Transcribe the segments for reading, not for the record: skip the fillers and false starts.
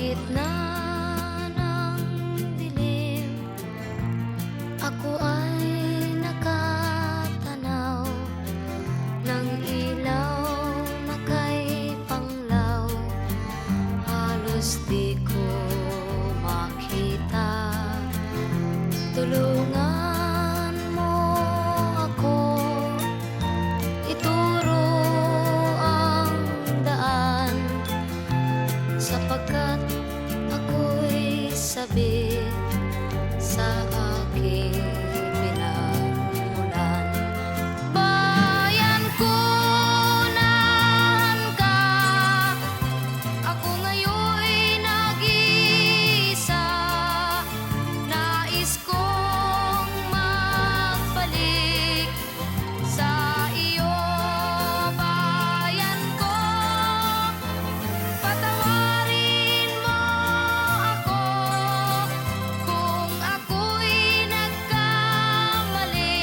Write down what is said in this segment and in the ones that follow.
gitna ng dilim, ako ay nakatanaw ng ilaw na kay panglaw. Halos di ko makita. Tulungan mo ako, ituro ang daan, sapagkat ako'y sabik sa aking pinagmulan. Bayan ko, nahan ka, ako ngayon'y nag-iisa. Nais kong magbalik sa iyo, bayan ko. Patawarin mo ako kung ako'y nagkamali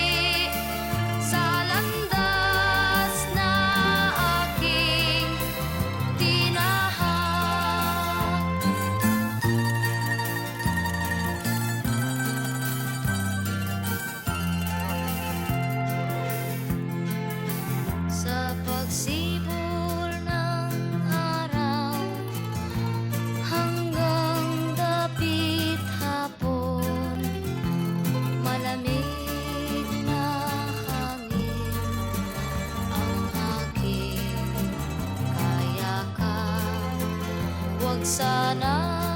sa landas na aking tinahak. Sa pagsibol ng araw hanggang dapit hapon, malamig na hangin ang aking kayakap. Huwag sana